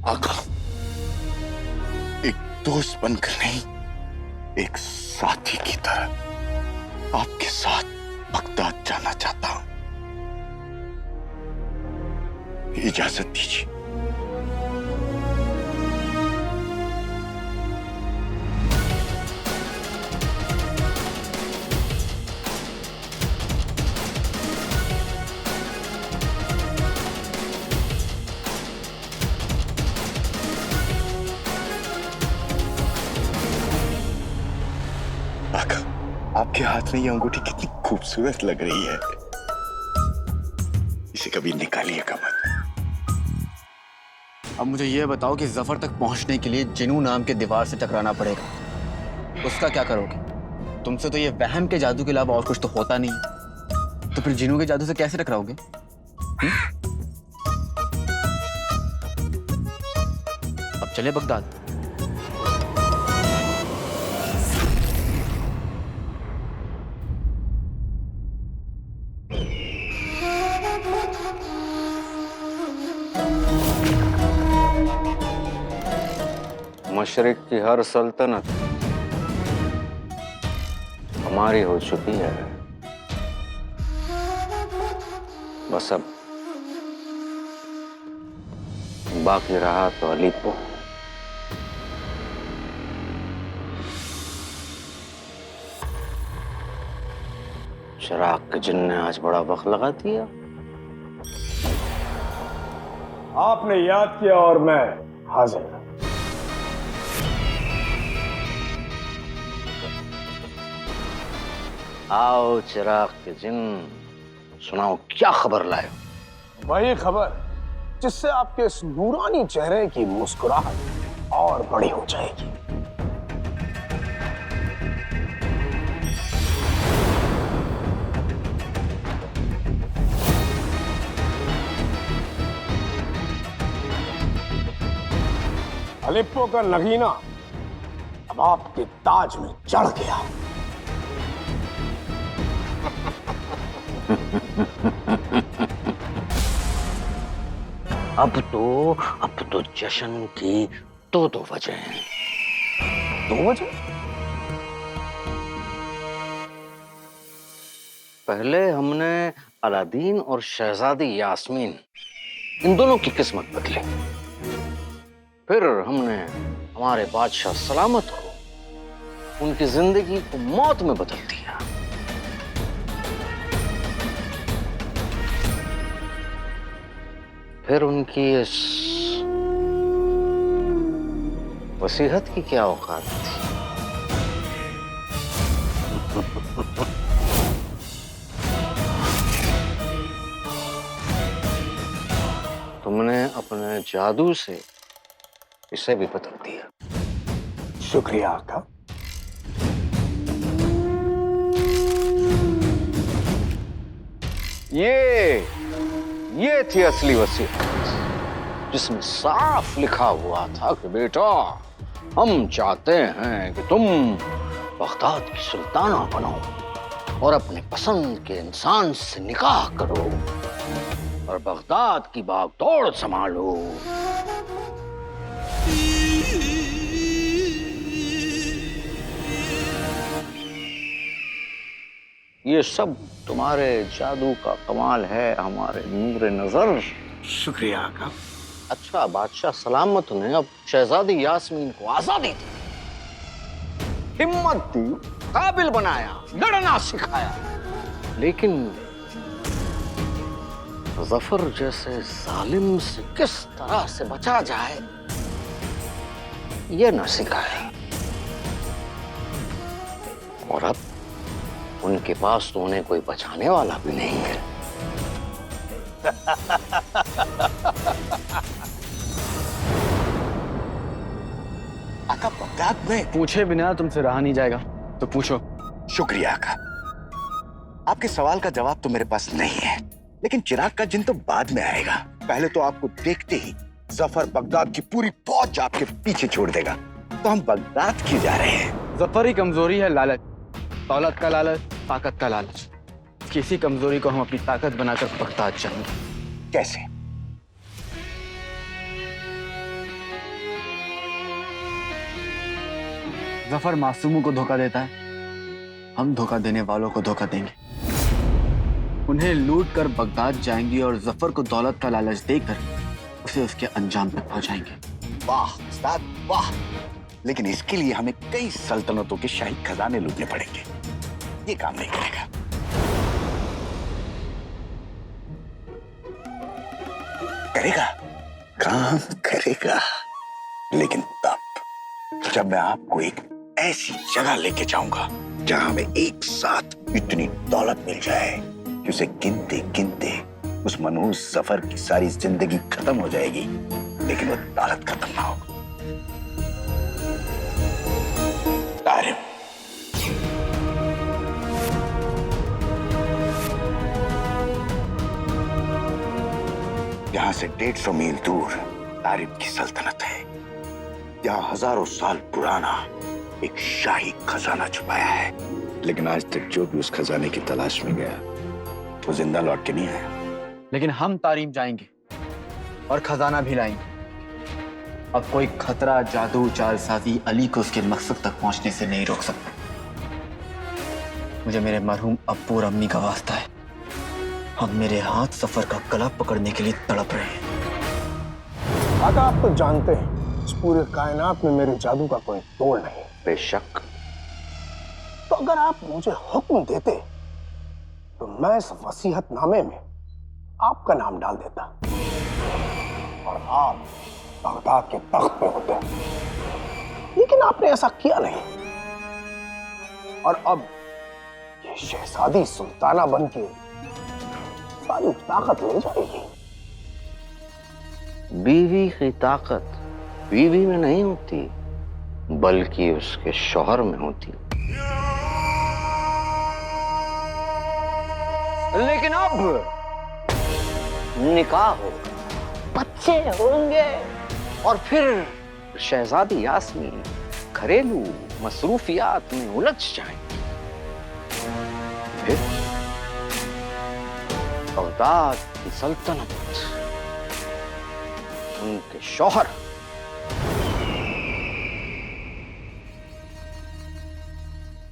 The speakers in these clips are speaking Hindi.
आका, एक दोस्त बनकर नहीं, एक साथी की तरह आपके साथ बगदाद जाना चाहता हूं। इजाजत दीजिए। आका, आपके हाथ में ये अंगूठी कितनी खूबसूरत लग रही है। इसे कभी निकालिएगा मत। अब मुझे ये बताओ कि जफर तक पहुंचने के लिए जिनू नाम के दीवार से टकराना पड़ेगा। उसका क्या करोगे? तुमसे तो ये वहम के जादू के अलावा और कुछ तो होता नहीं है। तो फिर जिनू के जादू से कैसे टकराओगे? अब चले बगदाद। मशरिक की हर सल्तनत हमारी हो चुकी है। बस अब बाकी रहा तो अलीपो। चिराग के जिन ने आज बड़ा वक्त लगा दिया। आपने याद किया और मैं हाजिर। आओ चिराग के जिन, सुनाओ क्या खबर लाए हो? वही खबर जिससे आपके इस नूरानी चेहरे की मुस्कुराहट और बड़ी हो जाएगी। अलिप्पो का नगीना अब आपके ताज में चढ़ गया। अब तो जश्न की दो वजह हैं। 2 बजे? पहले हमने अलादीन और शहजादी यास्मीन, इन दोनों की किस्मत बदली। फिर हमने हमारे बादशाह सलामत को उनकी जिंदगी को मौत में बदल दिया। फिर उनकी इस वसीहत की क्या औकात थी? तुमने अपने जादू से इसे भी बदल दिया। शुक्रिया आका। ये थी असली वसीयत, जिसमें साफ लिखा हुआ था कि बेटा, हम चाहते हैं कि तुम बगदाद की सुल्ताना बनो और अपने पसंद के इंसान से निकाह करो और बगदाद की बागडोर संभालो। ये सब तुम्हारे जादू का कमाल है, हमारे नूर नजर। शुक्रिया आका। अच्छा, बादशाह सलामत ने अब शहजादी यास्मीन को आजादी दी, हिम्मत दी, काबिल बनाया, लड़ना सिखाया, लेकिन जफर जैसे जालिम से किस तरह से बचा जाए ये न सिखाया। और अब उनके पास तो उन्हें कोई बचाने वाला भी नहीं है। आका, बगदाद में पूछे बिना तुमसे रहा नहीं जाएगा, तो पूछो। शुक्रिया आका। आपके सवाल का जवाब तो मेरे पास नहीं है, लेकिन चिराग का जिन तो बाद में आएगा। पहले तो आपको देखते ही जफर बगदाद की पूरी फौज आपके पीछे छोड़ देगा। तो हम बगदाद क्यों जा रहे हैं? जफर की कमजोरी है लालच, दौलत का लालच, ताकत का लालच। किसी कमजोरी को हम अपनी ताकत बनाकर बगदाद जाएंगे। कैसे? जफर मासूमों को धोखा देता है, हम धोखा देने वालों को धोखा देंगे। उन्हें लूट कर बगदाद जाएंगे और जफर को दौलत का लालच देकर उसे उसके अंजाम तक पहुंचाएंगे। वाह उस्ताद वाह, लेकिन इसके लिए हमें कई सल्तनतों के शाही खजाने लूटने पड़ेंगे। ये काम नहीं करेगा। करेगा, काम करेगा, लेकिन तब जब मैं आपको एक ऐसी जगह लेके जाऊंगा जहां हमें एक साथ इतनी दौलत मिल जाए कि उसे गिनते गिनते उस मनहूस सफर की सारी जिंदगी खत्म हो जाएगी, लेकिन वो दौलत खत्म ना हो। तारिम, यहां से 150 मील दूर तारिम की सल्तनत है। यहाँ हजारों साल पुराना एक शाही खजाना छुपाया है, लेकिन आज तक जो भी उस खजाने की तलाश में गया वो जिंदा लौट के नहीं आया। लेकिन हम तारीम जाएंगे और खजाना भी लाएंगे। अब कोई खतरा, जादू, चालसाजी अली को उसके मकसद तक पहुंचने से नहीं रोक सकता। मुझे मेरे मरहूम अब्बू और अम्मी का वास्ता है, अब मेरे हाथ सफर का गला पकड़ने के लिए तड़प रहे हैं। आका, आप तो जानते हैं इस पूरे कायनात में मेरे जादू का कोई तोड़ नहीं। बेशक। तो अगर आप मुझे हुक्म देते तो मैं इस वसीयतनामे में आपका नाम डाल देता और आप बगदाद के तख्त पे होते, लेकिन आपने ऐसा किया नहीं। और अब ये शहजादी सुल्ताना बनके सारी ताकत ले जाएगी। बीवी की ताकत बीवी में नहीं होती, बल्कि उसके शौहर में होती। लेकिन अब निकाह होगा, बच्चे होंगे और फिर शहजादी यास्मीन घरेलू मसरूफियात में उलझ जाएंगी। फिर बगदाद की सल्तनत उनके शौहर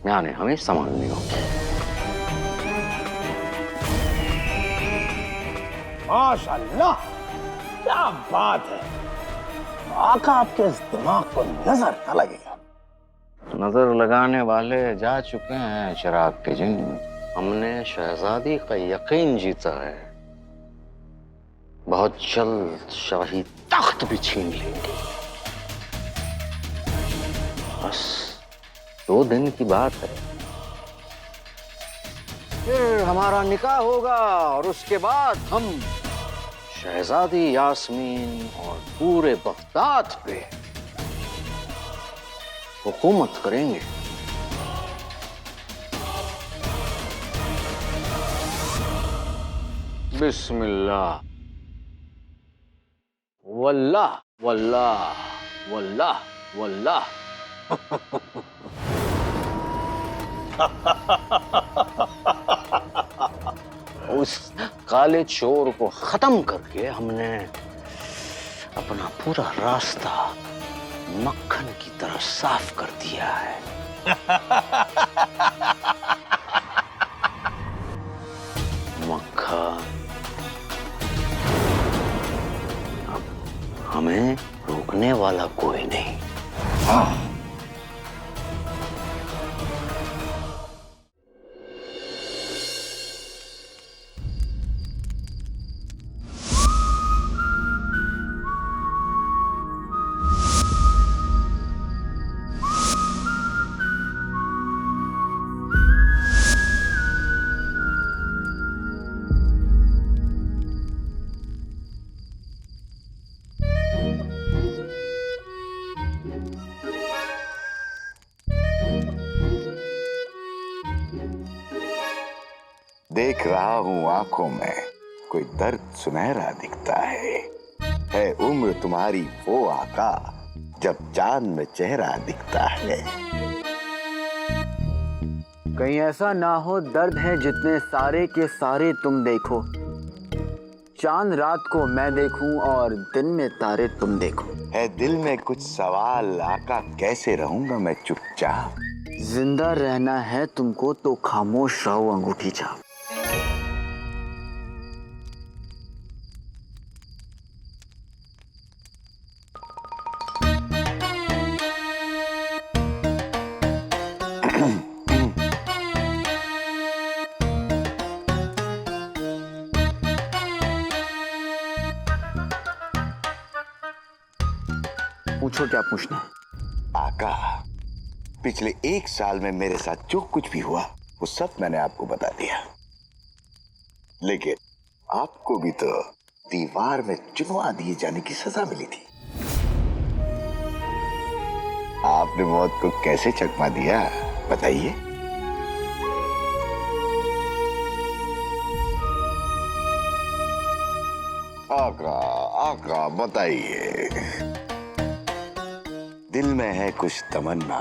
यानी हमें संभालनी होगी। माशाअल्लाह, क्या बात है। आका, आपके इस दिमाग को नजर न लगेगा। नजर लगाने वाले जा चुके हैं चिराग के जिन। हमने शहजादी का यकीन जीता है, बहुत जल्द शाही तख्त भी छीन लेंगे। बस 2 दिन की बात है, फिर हमारा निकाह होगा और उसके बाद हम शहजादी यास्मीन और पूरे बगदाद पे हुकूमत करेंगे। बिस्मिल्लाह, वल्लाह वल्लाह वल्लाह वल्लाह। उस काले चोर को खत्म करके हमने अपना पूरा रास्ता मक्खन की तरह साफ कर दिया है। मक्खन, अब हमें रोकने वाला कोई नहीं। हाँ। देख रहा हूं आंखों में कोई दर्द सुनहरा दिखता है उम्र तुम्हारी वो आका जब चांद में चेहरा दिखता है। कहीं ऐसा ना हो दर्द है जितने सारे के सारे तुम देखो, चांद रात को मैं देखूं और दिन में तारे तुम देखो। है दिल में कुछ सवाल आका, कैसे रहूंगा मैं चुपचाप। जिंदा रहना है तुमको तो खामोश रहो अंगूठी छाप। पूछो क्या पूछना है। आका, पिछले 1 साल में मेरे साथ जो कुछ भी हुआ वो सब मैंने आपको बता दिया, लेकिन आपको भी तो दीवार में चुनवा दिए जाने की सजा मिली थी। आपने मौत को कैसे चकमा दिया बताइए। आका, आका बताइए। दिल में है कुछ तमन्ना,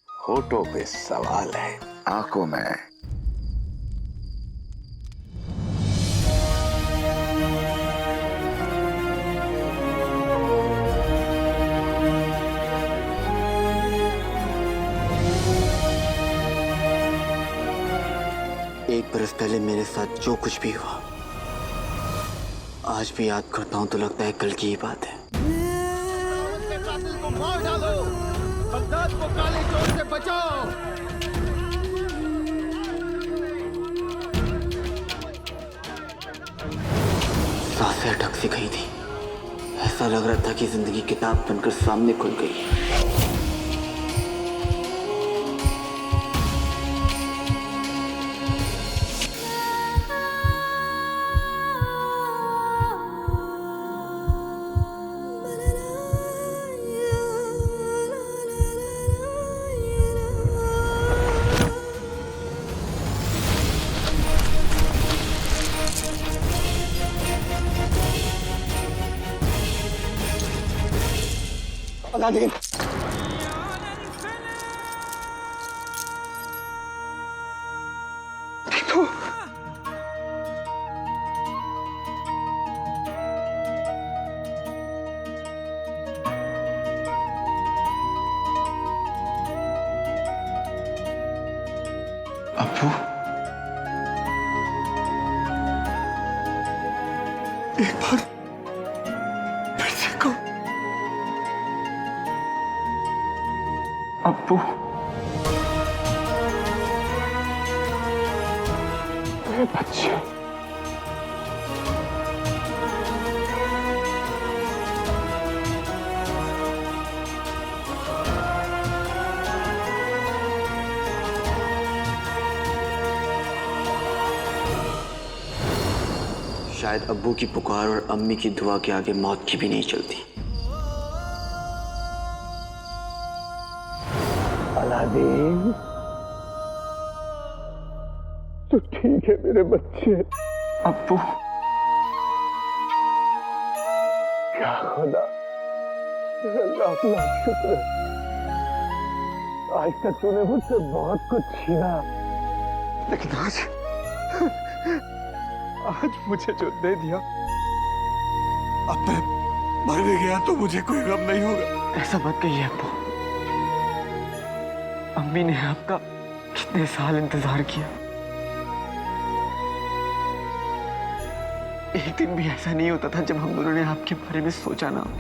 होठों पे सवाल है, आंखों में एक बरस पहले मेरे साथ जो कुछ भी हुआ आज भी याद करता हूं तो लगता है कल की ही बात है। को मार डालो, बगदाद को काले चोर से बचाओ। सांसें अटक सी गई थी। ऐसा लग रहा था कि जिंदगी किताब बनकर सामने खुल गई। अलादीन, अब्बू, एक बार फिर से कहो। अब्बू, मेरे बच्चे, शायद अब्बू की पुकार और अम्मी की दुआ के आगे मौत की भी नहीं चलती। अलादीन, तो ठीक है मेरे बच्चे। अब्बू, क्या खुदा, लाख लाख शुक्र। आज तक तूने मुझसे बहुत कुछ छीना, लेकिन आज मुझे जो दे दिया, अब मैं मर भी गया तो मुझे कोई गम नहीं होगा। ऐसा मत कहिए अब्बू। अम्मी ने आपका कितने साल इंतजार किया। एक दिन भी ऐसा नहीं होता था जब हम दोनों ने आपके बारे में सोचा ना हो।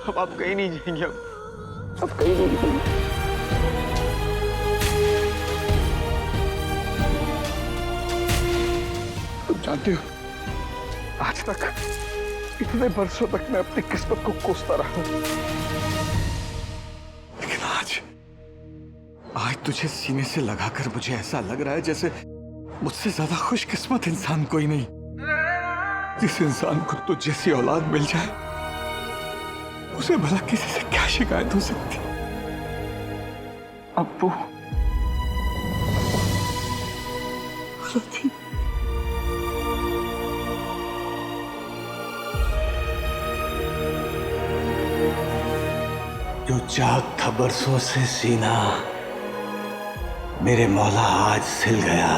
अब आप कहीं नहीं जाएंगे। अब कहीं नहीं जाएंगे। तुम जानते हो, आज तक इतने बरसों तक मैं अपनी किस्मत को कोसता रहा, लेकिन आज तुझे सीने से लगाकर मुझे ऐसा लग रहा है जैसे मुझसे ज्यादा खुशकिस्मत इंसान कोई नहीं। जिस इंसान को तो जैसी औलाद मिल जाए, उसे भला किसी से क्या शिकायत हो सकती। अब्बू, जो जाग था बरसों से सीना, मेरे मौला आज सिल गया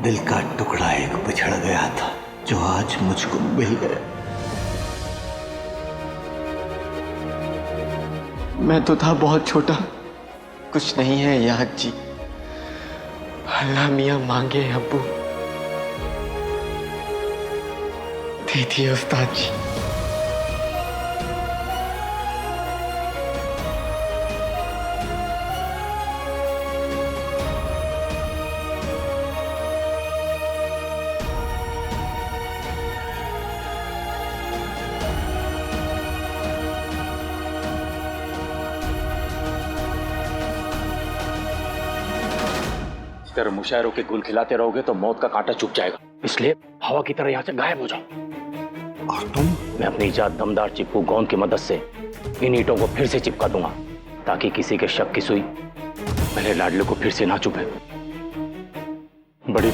दिल का टुकड़ा एक बिछड़ गया था जो आज मुझको मिल गया। मैं तो था बहुत छोटा, कुछ नहीं है याद जी। अल्लाह मियाँ मांगे अब्बू, दे दिए उस्ताद जी। इस तरह मुशायरों के गुल खिलाते रहोगे तो मौत का कांटा चुभ जाएगा, इसलिए हवा की तरह यहाँ से गायब हो जाओ। और तुम? मैं अपनी इजाद दमदार चिप्पू गोंद की मदद से इन ईंटों को फिर से चिपका दूंगा ताकि किसी के शक की सुई मेरे लाडले को फिर से ना चुभे। बड़ी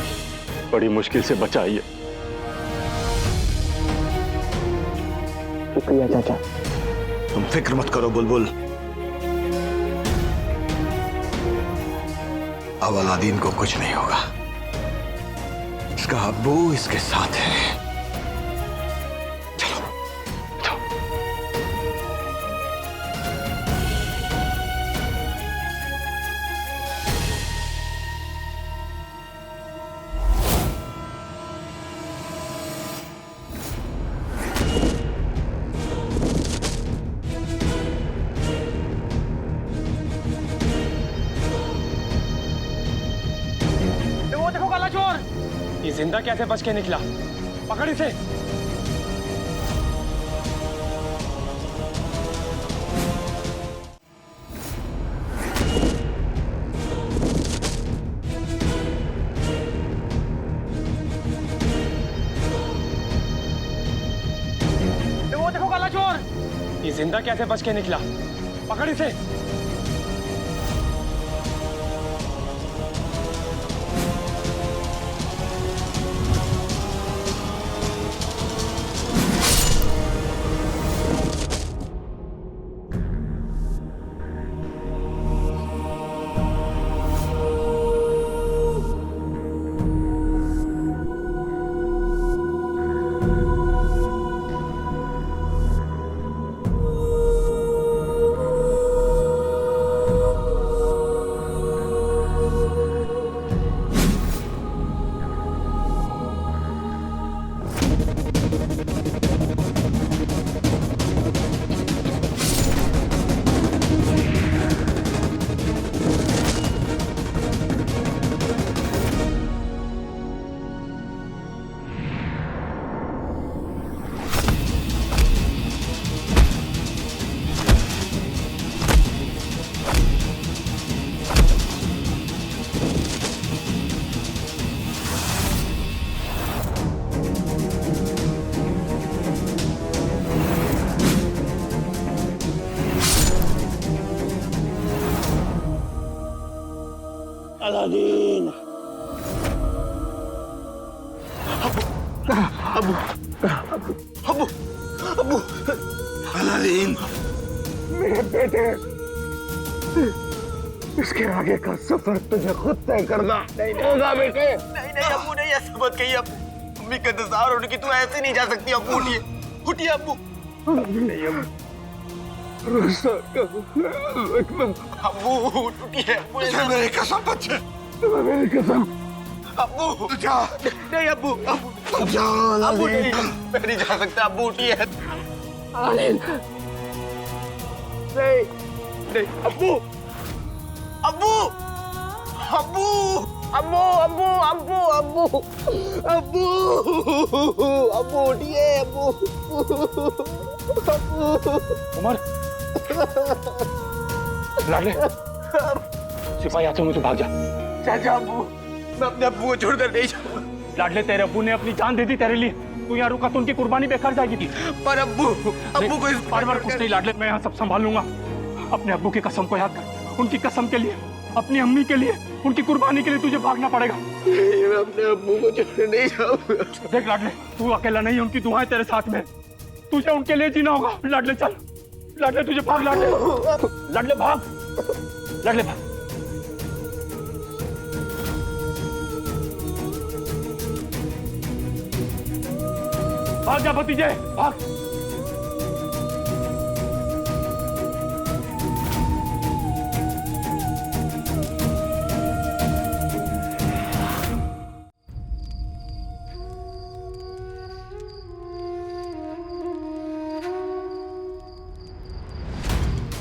बड़ी मुश्किल से बचाइए। शुक्रिया चाचा। तुम फिक्र मत करो बुलबुल, अब अलादीन को कुछ नहीं होगा। इसका अब्बू इसके साथ है। चलो वो देखो काला चोर, ये जिंदा कैसे बच के निकला? पकड़ इसे। वो देखो काला चोर, ये जिंदा कैसे बच के निकला? पकड़ इसे। अलादीन, अलादीन, मेरे बेटे, इसके आगे का सफर तुझे खुद तय करना नहीं होगा बेटे। नहीं नहीं अब्बू नहीं, ऐसा मत कहिए अब्बू। अम्मी का इंतजार होने की, तू ऐसे नहीं जा सकती अब्बू। उठिए उठिए अब्बू। नहीं अब्बू, अब्बू उठिए अब्बू। मेरी कसम बच्चे, मेरी कसम। अब्बू जा। नहीं अब्बू, अब्बू जा अब्बू नहीं, अलादीन। मैं नहीं जा सकता अब्बू। उठिए। अलादीन, नहीं नहीं अब्बू, अब्बू अब्बू अब्बू अब्बू अब्बू अब्बू अब्बू अब्बू उठिए अब्बू। उमर, लाडले, सिपाही आते होंगे तो भाग जा। चाचा अब्बू, मैं अपने अब्बू को छोड़कर नहीं जाऊंगा। लाडले, तेरे अब्बू ने अपनी जान दे दी तेरे लिए। तू यहाँ रुका तो उनकी कुर्बानी बेकार जाएगी थी। पर अब्बू, अब्बू को इस बार बार कुछ नहीं लाडले, मैं यहाँ सब संभाल लूंगा। अपने अब्बू की कसम को याद कर। उनकी कसम के लिए, अपनी अम्मी के लिए, उनकी कुर्बानी के लिए तुझे भागना पड़ेगा। मैं अपने अब्बू को छोड़कर नहीं जाऊंगा। देख लाडले, तू अकेला नहीं है, उनकी दुआएं तेरे साथ में। तुझे उनके लिए जीना होगा। लाडले चल, लाडले तुझे भाग। लाडले, लाडले भाग, लाडले भाग। भाग जा भतीजे, भाग।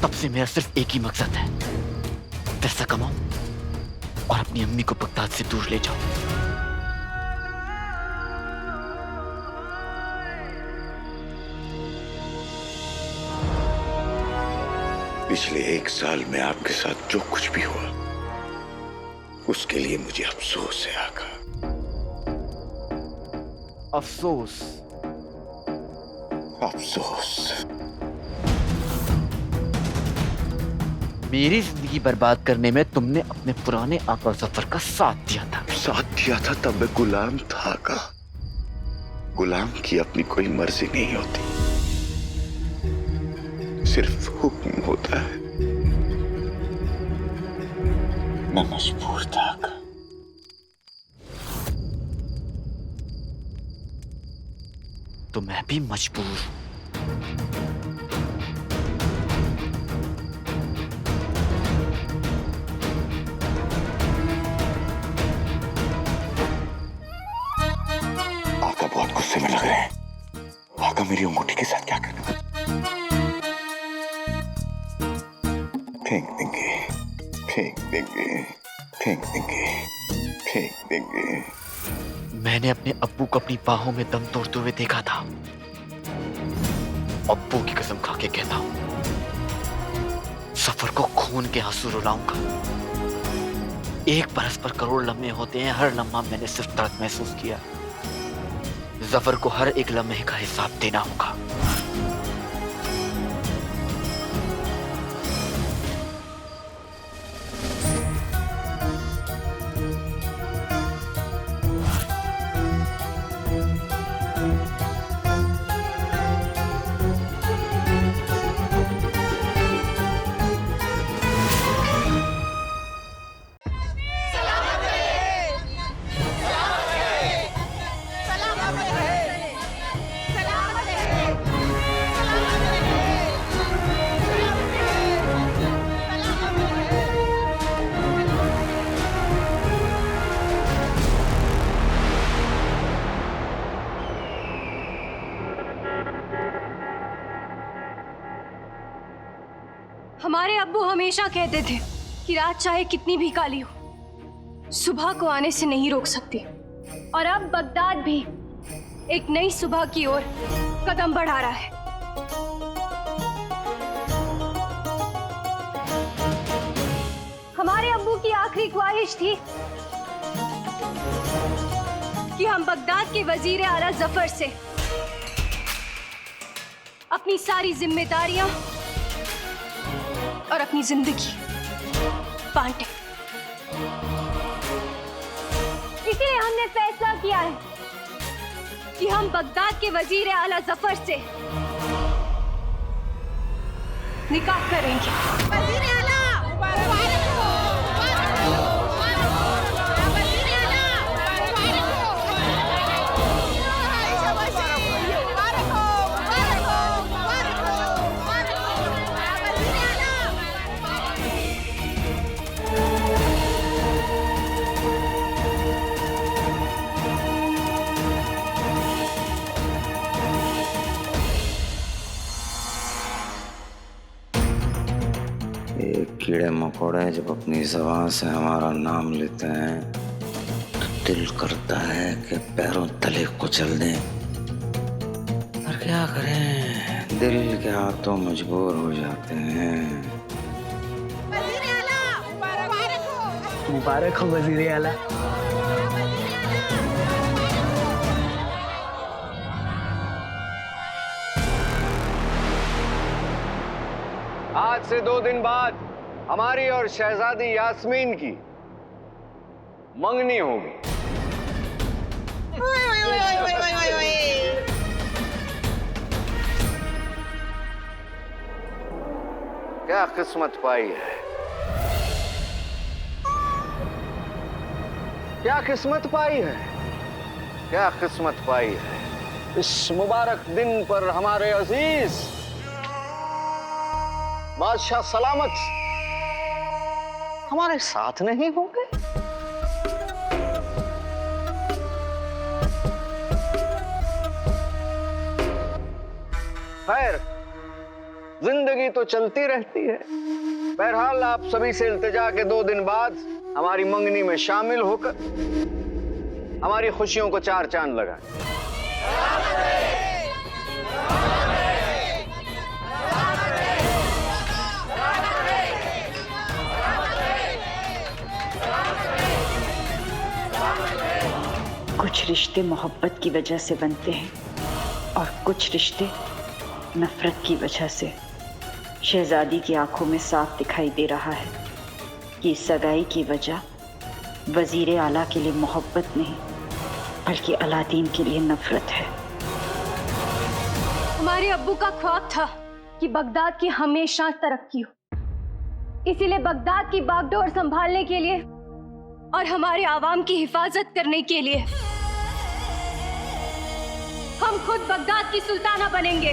तब से मेरा सिर्फ एक ही मकसद है, पैसा कमाऊं और अपनी अम्मी को बगदाद से दूर ले जाऊं। पिछले 1 साल में आपके साथ जो कुछ भी हुआ उसके लिए मुझे अफसोस है आका। अफसोस? अफसोस। मेरी जिंदगी बर्बाद करने में तुमने अपने पुराने आका जफर का साथ दिया था। साथ दिया था तब मैं गुलाम था आका। गुलाम की अपनी कोई मर्जी नहीं होती, सिर्फ हुक्म होता है। मैं मजबूर था आका। तो मैं भी मजबूर हूं। आका बहुत गुस्से में लग रहे हैं। आका मेरी अंगूठी के साथ क्या करना? फेंक देंगे, फेंक देंगे, फेंक देंगे, फेंक देंगे। मैंने अपने अब्बू को अपनी बाहों में दम तोड़ते हुए देखा था। अब्बू की कसम खा के कहता हूं, सफर को खून के आंसू रुलाऊंगा। एक बरस पर करोड़ लम्हे होते हैं, हर लम्हा मैंने सिर्फ दर्द महसूस किया। जफर को हर एक लम्हे का हिसाब देना होगा। हमारे अब्बू हमेशा कहते थे कि रात चाहे कितनी भी काली हो, सुबह को आने से नहीं रोक सकती। और अब बगदाद भी एक नई सुबह की ओर कदम बढ़ा रहा है। हमारे अब्बू की आखिरी ख्वाहिश थी कि हम बगदाद के वजीर आला जफर से अपनी सारी जिम्मेदारियां और अपनी जिंदगी बांटे। इसलिए हमने फैसला किया है कि हम बगदाद के वजीर आला जफर से निकाह करेंगे। वजीर आला मुबारक हो, मुबारक हो, वजीर आला मुबारक हो, मुबारक हो, मुबारक हो, मुबारक हो, वजीर आला। ये कीड़े मकोड़े जब अपनी जबान से हमारा नाम लेते हैं तो दिल करता है कि पैरों तले कुचल दें, पर क्या करें, दिल के हाथों मजबूर हो जाते हैं। वजीर आला मुबारक हो, मुबारक हो वजीर आला। आज से 2 दिन बाद हमारी और शहजादी यास्मीन की मंगनी होगी। क्या किस्मत पाई है, क्या किस्मत पाई है, क्या किस्मत पाई है। इस मुबारक दिन पर हमारे अजीज बादशाह सलामत हमारे साथ नहीं होंगे? खैर, जिंदगी तो चलती रहती है। बहरहाल आप सभी से इल्तिजा के 2 दिन बाद हमारी मंगनी में शामिल होकर हमारी खुशियों को 4 चांद लगाएं। कुछ रिश्ते मोहब्बत की वजह से बनते हैं और कुछ रिश्ते नफरत की वजह से। शहजादी की आंखों में साफ दिखाई दे रहा है कि सगाई की वजह वजीर आला के लिए मोहब्बत नहीं बल्कि अलादीन के लिए नफरत है। हमारे अब्बू का ख्वाब था कि बगदाद की हमेशा तरक्की हो, इसीलिए बगदाद की बागडोर संभालने के लिए और हमारे आवाम की हिफाजत करने के लिए हम खुद बगदाद की सुल्ताना बनेंगे।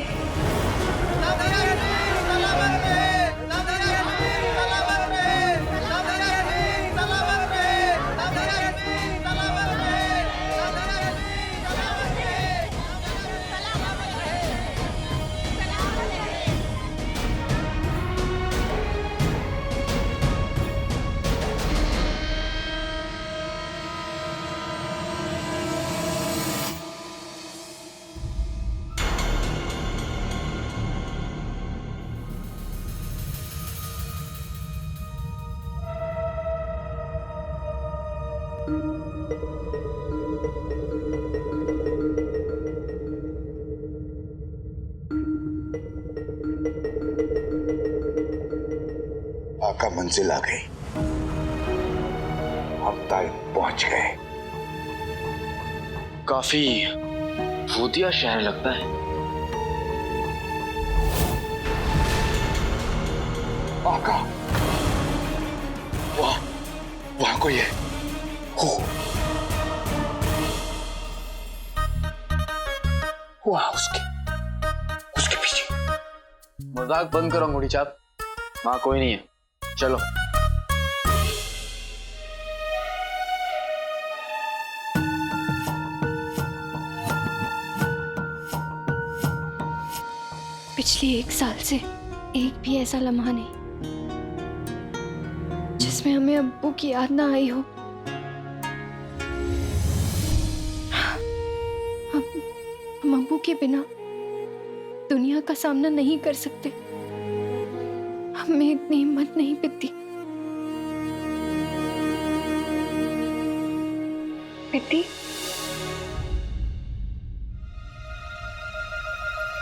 आका मंजिल आ गई, हम ताइफ पहुंच गए। काफी भूतिया शहर लगता है। आका, वहां कोई है। वहां उसके पीछे। मजाक बंद करो अंगूठी चाप, वहां कोई नहीं है, चलो। पिछले 1 साल से एक भी ऐसा लम्हा नहीं जिसमें हमें अब्बू की याद ना आई हो। हम अब्बू के बिना दुनिया का सामना नहीं कर सकते। हमें इतनी हिम्मत नहीं पित्ती। पित्ती,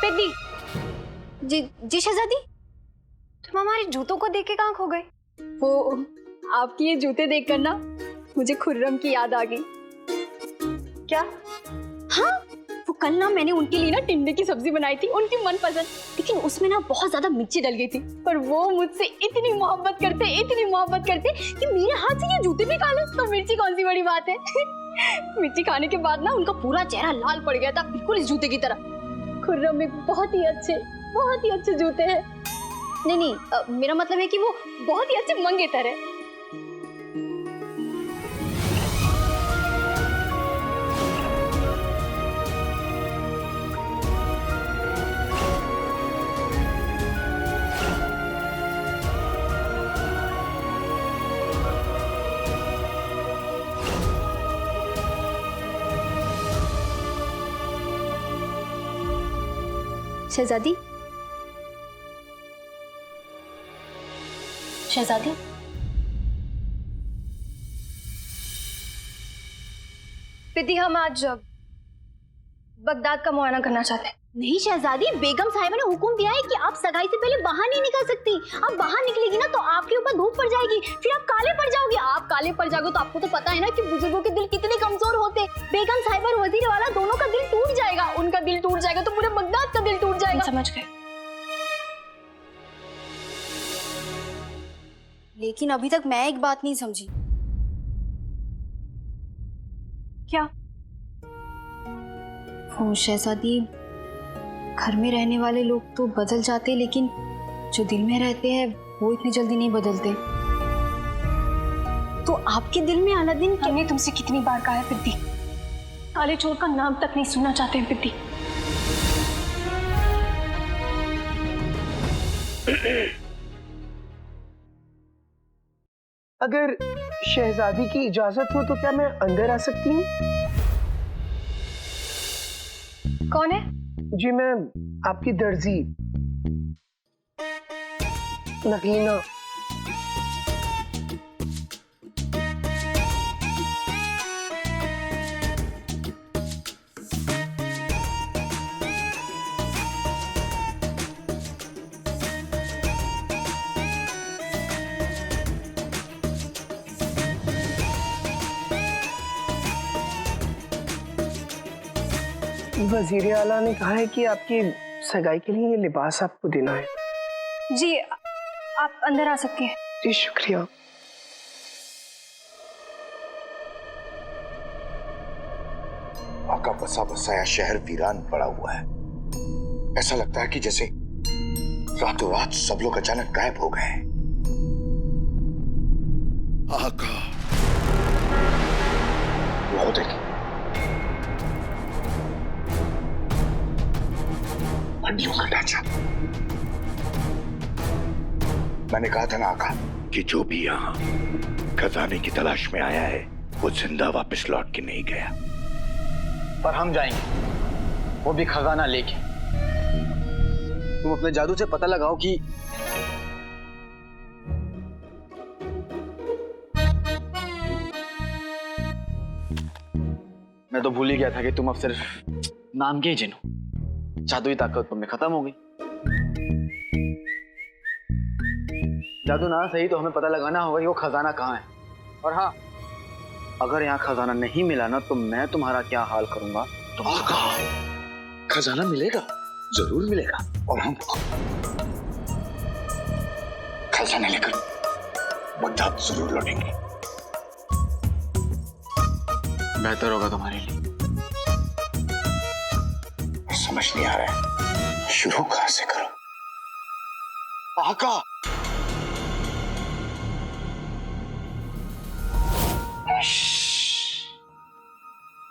पित्ती, जी शहजादी, तुम हमारे जूतों को देख के कहाँ खो गए? वो आपके ये जूते देखकर ना मुझे खुर्रम की याद आ गई। क्या? हाँ, वो कल ना मैंने उनके लिए ना टिंडे की सब्जी बनाई थी, उनकी मनपसंद, लेकिन उसमें ना बहुत ज्यादा मिर्ची डल गई थी। पर वो मुझसे इतनी मोहब्बत करते कि मेरे हाथ से ये जूते भी खा ले तो मिर्ची कौन सी बड़ी बात है। मिर्ची खाने के बाद ना उनका पूरा चेहरा लाल पड़ गया था, बिल्कुल इस जूते की तरह। खुर्रम में बहुत ही अच्छे जूते हैं। नहीं, मेरा मतलब है कि वो बहुत ही अच्छे मंगेतर है। शहजादी, पिती, हम आज बगदाद का मुआयना करना चाहते हैं। नहीं शहजादी, बेगम साहिबा ने हुक्म दिया है कि आप सगाई से पहले बाहर नहीं निकल सकती। आप बाहर निकलेगी ना तो आपके ऊपर धूप पड़ जाएगी, फिर आप काले पड़ जाओगे। आप काले पड़ जाओगे तो आपको तो पता है ना कि बुजुर्गों के दिल कितने कमजोर होते हैं। बेगम साहिबा और वजीर वाला दोनों का दिल टूट जाएगा। उनका दिल टूट जाएगा तो पूरे बगदाद का दिल टूट जाएगा। समझ गए? लेकिन अभी तक मैं एक बात नहीं समझी। क्या? ओ शहजादी, घर में रहने वाले लोग तो बदल जाते, लेकिन जो दिल में रहते हैं वो इतनी जल्दी नहीं बदलते। तो आपके दिल में अलादीन हमने तुमसे कितनी बार कहा है पिद्दी, काले चोर का नाम तक नहीं सुनना चाहते हैं पिद्दी। अगर शहजादी की इजाजत हो तो क्या मैं अंदर आ सकती हूँ? कौन है? जी मैं आपकी दर्जी नगीना। वजीर आला ने कहा है कि आपकी सगाई के लिए ये लिबास आपको देना है। जी आप अंदर आ सकती हैं। जी शुक्रिया। आका बसा बसाया शहर वीरान पड़ा हुआ है। ऐसा लगता है कि जैसे रातों रात सब लोग अचानक गायब हो गए। आका, वो देखिए, हड्डियों का ढांचा। मैंने कहा था ना आका कि जो भी यहाँ खजाने की तलाश में आया है वो जिंदा वापस लौट के नहीं गया। पर हम जाएंगे, वो भी खजाना लेके। तुम अपने जादू से पता लगाओ कि मैं तो भूल ही गया था कि तुम अब सिर्फ नाम के ही जिन हो। जादुई ताकत तुम में खत्म हो गई। जादू ना सही तो हमें पता लगाना होगा कि वो खजाना कहाँ है। और हाँ, अगर यहाँ खजाना नहीं मिला ना तो मैं तुम्हारा क्या हाल करूंगा तुम। खजाना मिलेगा, जरूर मिलेगा, और हम खजाना लेकर बगदाद जरूर लौटेंगे। बेहतर होगा तुम्हारे लिए। समझ नहीं आ रहा है शुरू कहां से करो। आका,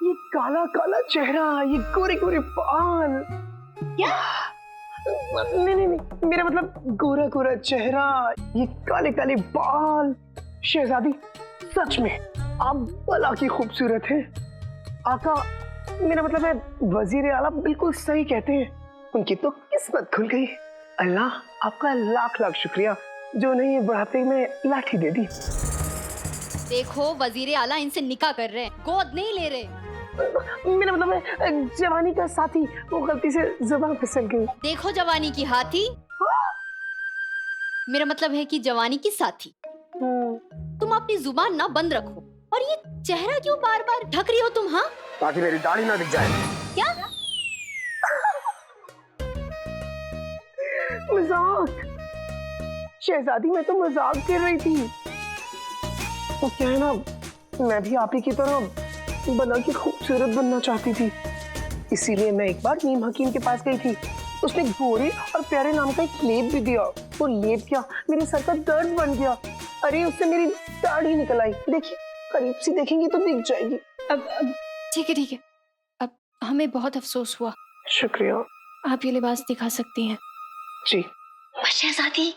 ये काला काला चेहरा, ये गोरे गोरे बाल, क्या? नहीं नहीं नहीं, मेरा मतलब गोरा गोरा चेहरा, ये काले काले बाल। शहजादी सच में आप भला की खूबसूरत हैं। आका, मेरा मतलब है वजीर आला बिल्कुल सही कहते हैं, उनकी तो किस्मत खुल गई। अल्लाह आपका लाख लाख शुक्रिया जो उन्हें ये बुढ़ापे में लाठी दे दी। देखो वजीर आला इनसे निकाह कर रहे हैं, गोद नहीं ले रहे। मेरा मतलब है जवानी का साथी वो गलती से जुबान फिसल गई। देखो जवानी की हाथी, मेरा मतलब है कि जवानी की साथी। तुम अपनी जुबान ना बंद रखो। और ये चेहरा क्यों बार बार ढक रही हो तुम? हाँ, ताकि मेरी दाढ़ी ना दिख जाए। क्या? मजाक शहजादी, मैं तो मजाक कर रही थी। तो क्या है ना, मैं भी आप ही की तरह बना की खूबसूरत बनना चाहती थी, इसीलिए मैं एक बार नीम हकीम के पास गई थी। उसने गोरे और प्यारे नाम का एक लेप भी दिया। वो लेप क्या, मेरे सर का दर्द बन गया। अरे उससे मेरी दाढ़ी निकल आई। देखिए, करीब से देखेंगे तो दिख जाएगी। अब ठीक है ठीक है, अब हमें बहुत अफसोस हुआ। शुक्रिया। आप ये लिबास दिखा सकती हैं। जी। शहजादी,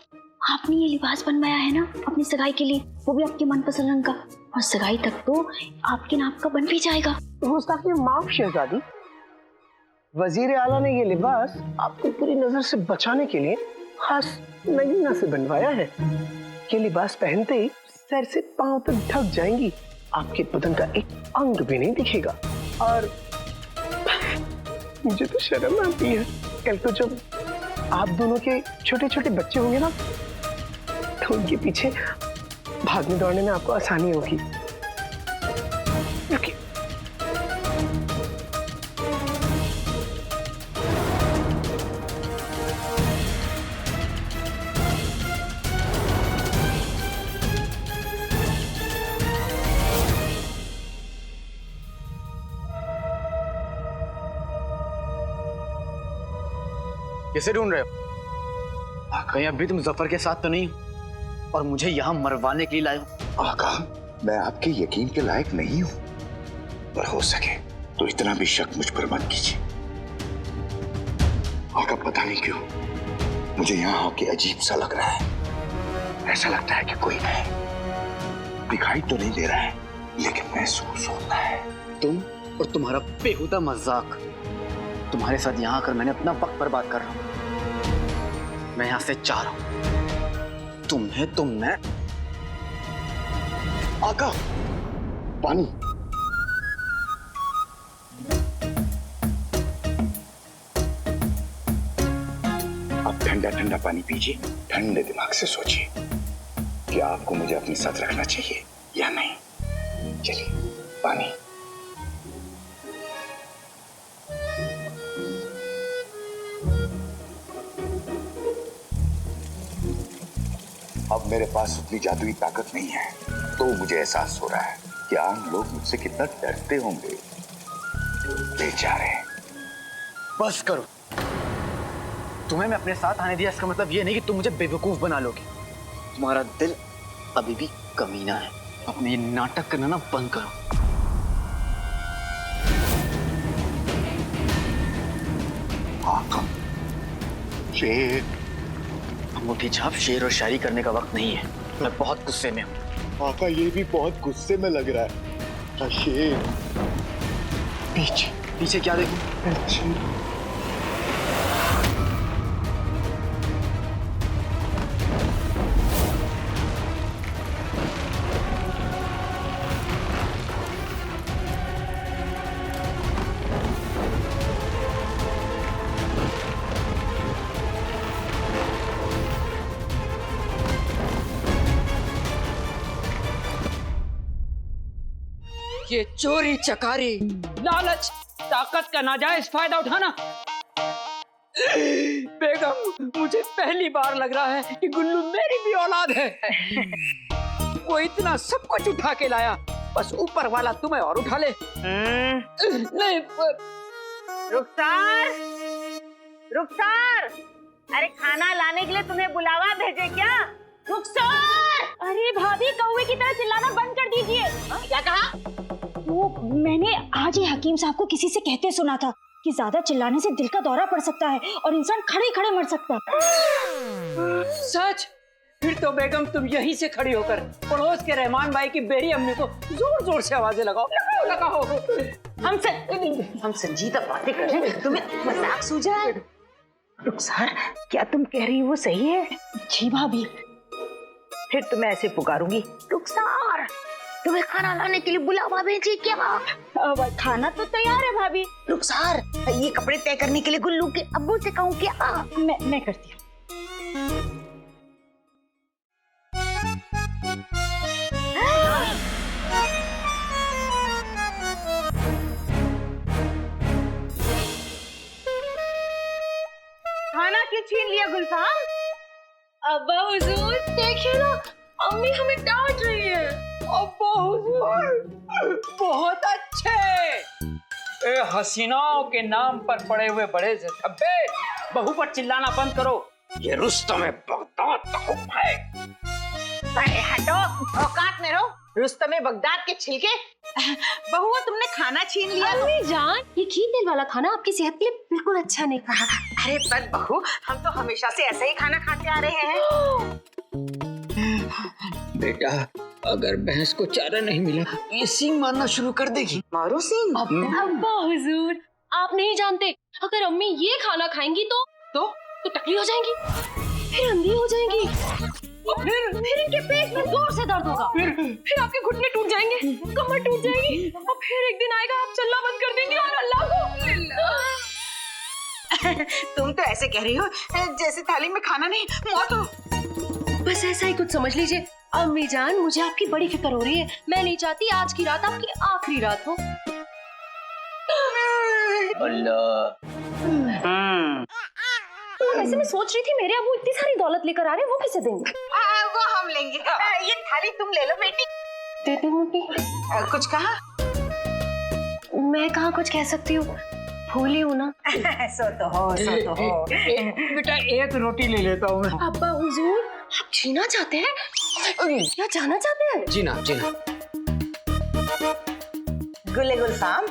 आपने ये लिबास बनवाया है ना अपनी सगाई के लिए, वो भी आपके मनपसंद रंग का, और सगाई तक तो आपके नाप का बन भी जाएगा। गुस्ताखी माफ शहजादी, वजीर आला ने ये लिबास आपको पूरी नजर से बचाने के लिए खास नगीना से बनवाया है। ये लिबास पहनते ही सर से पांव तक ढक जाएंगी, आपके बदन का एक अंग भी नहीं दिखेगा। और मुझे तो शर्म आती है, कल को जब आप दोनों के छोटे छोटे बच्चे होंगे ना, तो उनके पीछे भागने दौड़ने में आपको आसानी होगी। रुकिए। किसे ढूंढ रहे हो? कहीं अभी तुम जफर के साथ तो नहीं हो और मुझे यहाँ मरवाने के लिए लाए हो? आका, मैं आपके यकीन के लायक नहीं हूं, पर हो सके तो इतना भी शक मुझ पर मत कीजिए। आका, पता नहीं क्यों मुझे यहाँ आके अजीब सा लग रहा है। ऐसा लगता है कि कोई नहीं, दिखाई तो नहीं दे रहा है, लेकिन महसूस होता है। तुम और तुम्हारा बेहुदा मजाक। तुम्हारे साथ यहाँ आकर मैंने अपना वक्त बर्बाद कर रहा हूँ। मैं यहाँ से जा रहा हूँ। तुम्हें तो मैं। आका, पानी। आप ठंडा ठंडा पानी पीजिए, ठंडे दिमाग से सोचिए कि आपको मुझे अपने साथ रखना चाहिए या नहीं। चलिए, पानी। अब मेरे पास उतनी जादुई ताकत नहीं है, तो मुझे एहसास हो रहा है कि आम लोग मुझसे कितना डरते होंगे। बेचारे। बस करो। तुम्हें मैं अपने साथ आने दिया इसका मतलब ये नहीं कि तुम मुझे बेवकूफ बना लोगे। तुम्हारा दिल अभी भी कमीना है। अपने ये नाटक करना ना बंद करो। आका, शेर। अंगूठी छाप शेर और शायरी करने का वक्त नहीं है। मैं बहुत गुस्से में हूँ। आका, ये भी बहुत गुस्से में लग रहा है। शेर। पीछे पीछे क्या देखूं? ये चोरी चकारी, लालच, ताकत का नाजायज फायदा उठाना। बेगम, मुझे पहली बार लग रहा है कि गुल्लू मेरी भी औलाद है। वो इतना सब कुछ उठा के लाया, बस ऊपर वाला तुम्हें और उठा ले। नहीं। रुखसार, रुखसार, अरे खाना लाने के लिए तुम्हें बुलावा भेजे क्या? रुखसार! अरे भाभी, कौवे की तरह चिल्लाना बंद कर दीजिए। क्या कहा? वो मैंने आज ही हकीम साहब को किसी से कहते सुना था कि ज्यादा चिल्लाने से दिल का दौरा पड़ सकता है और इंसान खड़े खड़े मर सकता है। सच? फिर तो बेगम तुम यहीं से खड़ी होकर पड़ोस के रहमान भाई की बेरी अम्मी को जोर जोर से आवाजें लगाओ, लगाओ, लगाओ। हम संजीदा बातें कर रहे हैं, तुम्हें मजाक सूझा है? रुखसार, क्या तुम कह रही हो वो सही है? जी भाभी। फिर तो मैं ऐसे पुकारूंगी, रुखसार, तुम्हें खाना लाने के लिए बुलावा भेजे क्या? खाना तो तैयार है भाभी। रुखसार, ये कपड़े तय करने के लिए गुल्लू के अब्बू से कहूँ क्या? मैं करती हूँ। खाना क्यों छीन लिया गुलफाम? अब्बा हुजूर, देखिए ना, अम्मी हमें डांट रही है। अब्बा हुजूर, बहुत अच्छे। ए हसीनाओं के नाम पर पड़े हुए बड़े से धब्बे, बहू पर चिल्लाना बंद करो। ये रुस्तम बगदाद का हुक्म है। अरे हटो, औकात में रहो। रुस्तम बगदाद के छिलके। बहुआ, तुमने खाना छीन लिया। अम्मी जान, ये घी तेल वाला खाना आपकी सेहत के लिए बिल्कुल अच्छा नहीं। अरे पर बहू, हम तो हमेशा से ऐसा ही खाना खाते आ रहे हैं। बेटा, अगर भैंस को चारा नहीं मिला ये सींग मारना शुरू कर देगी। मारो सींग? अब्बा हुजूर, आप नहीं जानते, अगर अम्मी ये खाना खाएंगी तो टकली हो जाएंगी, फिर अंधी हो जाएंगी, और फिर इनके पेट में जोर से दर्द होगा, फिर आपके घुटने टूट जाएंगे, कमर टूट जाएगी, और फिर एक दिन आएगा आप चलना बंद कर देंगे और अल्लाह को। तुम तो ऐसे कह रही हो जैसे थाली में खाना नहीं मौत हो। बस ऐसा ही कुछ समझ लीजिए। अम्मी जान, मुझे आपकी बड़ी फिक्र हो रही है। मैं नहीं चाहती आज की रात आपकी आखिरी रात हो। अल्लाह। वैसे मैं सोच रही थी, मेरे अबू इतनी सारी दौलत लेकर आ रहे हैं, वो किसे देंगे? वो हम लेंगे। ये थाली तुम ले लो बेटी। दे दे मोटी। कुछ कहा? मैं कहाँ कुछ कह सकती हूँ। फूली हूँ ना। सो तो हो, सो तो हो। बेटा एक रोटी ले लेता हूँ मैं। अब्बा हुजूर, आप जीना चाहते हैं या जाना चाहते हैं? जीना जीना। गुले गुलफाम,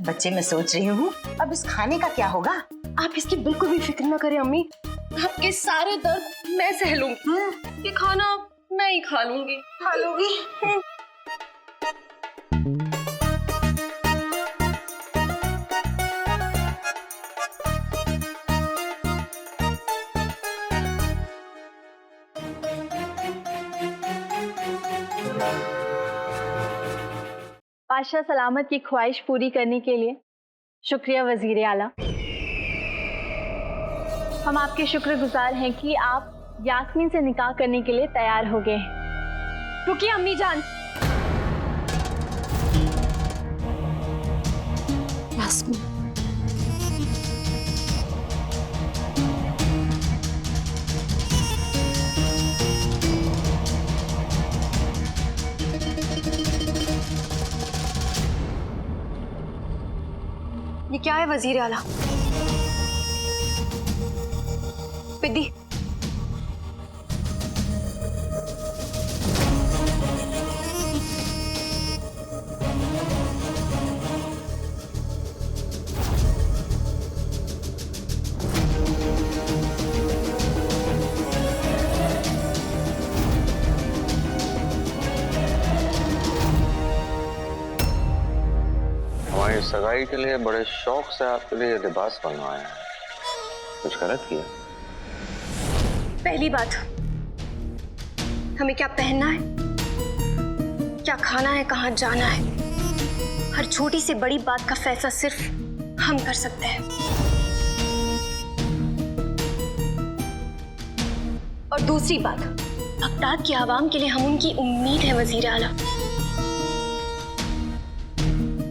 बच्चे मैं सोच रही हूँ अब इस खाने का क्या होगा? आप इसकी बिल्कुल भी फिक्र न करें अम्मी, आपके सारे दर्द मैं सह लूंगी। ये खाना मैं ही खा लूंगी। खा लोगी? बादशाह सलामत की ख्वाहिश पूरी करने के लिए शुक्रिया वजीर आला। हम आपके शुक्रगुजार हैं कि आप यास्मीन से निकाह करने के लिए तैयार हो गए हैं। रुकिए अम्मी जान। यास्मीन, ये क्या है वजीर आला? पिद्दी, हमारी सगाई के लिए बड़े शौक से आपके लिए लिबास बनवाया है। कुछ गलत किया? पहली बात, हमें क्या पहनना है, क्या खाना है, कहाँ जाना है, हर छोटी से बड़ी बात का फैसला सिर्फ हम कर सकते हैं। और दूसरी बात, बगदाद की आवाम के लिए हम उनकी उम्मीद है वजीर आला,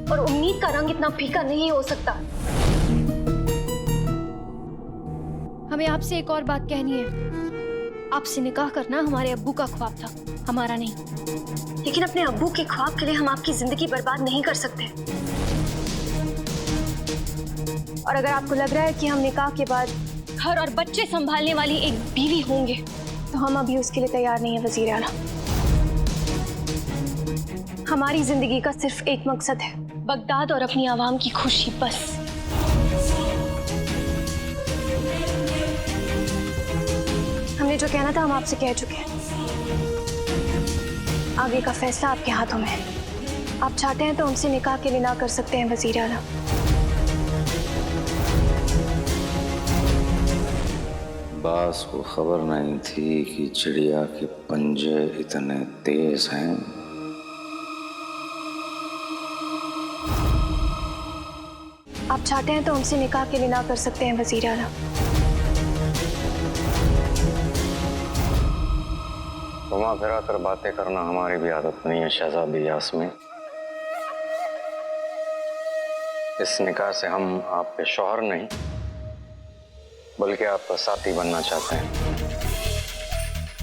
और उम्मीद का रंग इतना फीका नहीं हो सकता। हमें आपसे एक और बात कहनी है। आपसे निकाह करना हमारे अब्बू का ख्वाब था, हमारा नहीं। लेकिन अपने अब्बू के ख्वाब के लिए हम आपकी जिंदगी बर्बाद नहीं कर सकते। और अगर आपको लग रहा है कि हम निकाह के बाद घर और बच्चे संभालने वाली एक बीवी होंगे, तो हम अभी उसके लिए तैयार नहीं है वजीर आला। हमारी जिंदगी का सिर्फ एक मकसद है, बगदाद और अपनी आवाम की खुशी, बस। हमने जो कहना था हम आपसे कह चुके हैं। आगे का फैसला आपके हाथों में है। आप चाहते हैं तो हमसे निकाह के लिए ना कर सकते हैं वजीर आला। बास को खबर नहीं थी कि चिड़िया के पंजे इतने तेज हैं। आप चाहते हैं तो हमसे निकाह के लिए ना कर सकते हैं वजीर आला। घुमा फिरा कर बातें करना हमारी भी आदत नहीं है शहजादी यास्मीन। इस निकाह से हम आपके शौहर नहीं बल्कि आपका साथी बनना चाहते हैं।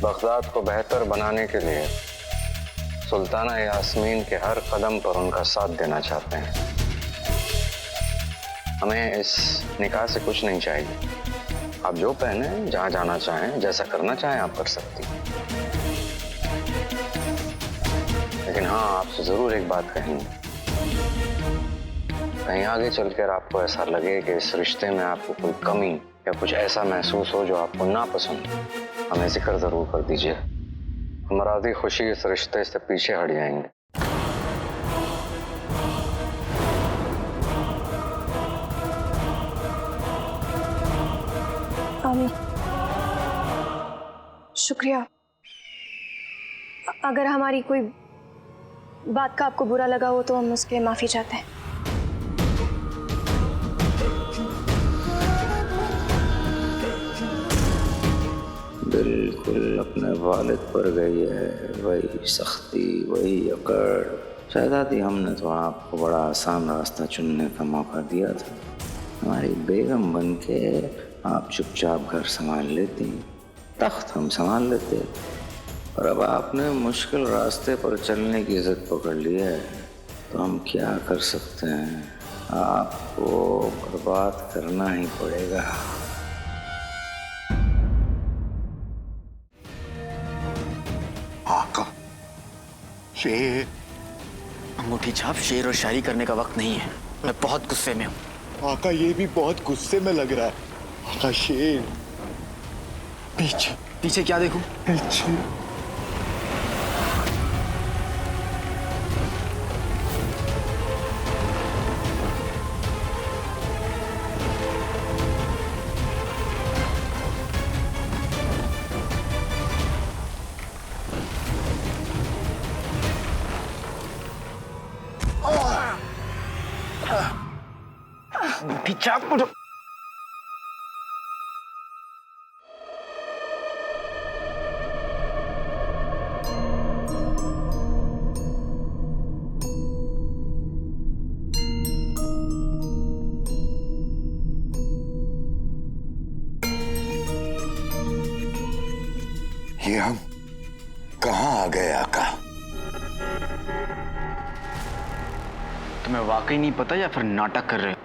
बगदाद को बेहतर बनाने के लिए सुल्ताना यास्मीन के हर कदम पर उनका साथ देना चाहते हैं। हमें इस निकाह से कुछ नहीं चाहिए। आप जो पहने, जहां जाना चाहें, जैसा करना चाहें आप कर सकती हैं। लेकिन हाँ, आपसे जरूर एक बात कहेंगे। कहीं आगे चलकर आपको ऐसा लगे कि इस रिश्ते में आपको कोई कमी या कुछ ऐसा महसूस हो जो आपको नापसंद, हमें जिक्र जरूर कर दीजिए। हम राज़ी खुशी इस रिश्ते से पीछे हट जाएंगे। शुक्रिया। अगर हमारी कोई बात का आपको बुरा लगा हो तो हम उसके लिए माफी चाहते हैं। बिल्कुल अपने वालिद पर गई है, वही सख्ती, वही अकड़। शहजादी, हमने तो आपको बड़ा आसान रास्ता चुनने का मौका दिया था। हमारी बेगम बनके आप चुपचाप घर संभाल लेती, तख्त हम संभाल लेते। और अब आपने मुश्किल रास्ते पर चलने की जिद पकड़ ली है, तो हम क्या कर सकते हैं। आपको बर्बाद करना ही पड़ेगा। आका, शेर। अंगूठी छाप, शेर और शायरी करने का वक्त नहीं है। मैं बहुत गुस्से में हूँ। आका, ये भी बहुत गुस्से में लग रहा है। आका, शेर। पीछे। पीछे क्या देखूं? पीछे। पीछा मुझे। ये हम कहाँ आ गए आका? तुम्हें वाकई नहीं पता या फिर नाटक कर रहे हो?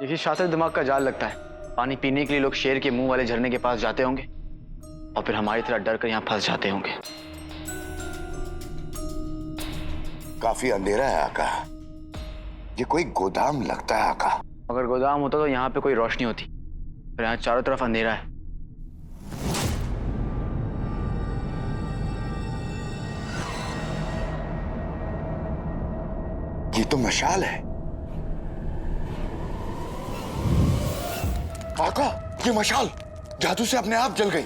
देखिए, शातिर दिमाग का जाल लगता है। पानी पीने के लिए लोग शेर के मुंह वाले झरने के पास जाते होंगे और फिर हमारी तरह डर कर यहाँ फंस जाते होंगे। काफी अंधेरा है आका। ये कोई गोदाम लगता है आका। अगर गोदाम होता तो यहाँ पे कोई रोशनी होती, पर यहाँ चारों तरफ अंधेरा है। ये तो मशाल है आका। ये मशाल जादू से अपने आप जल गई।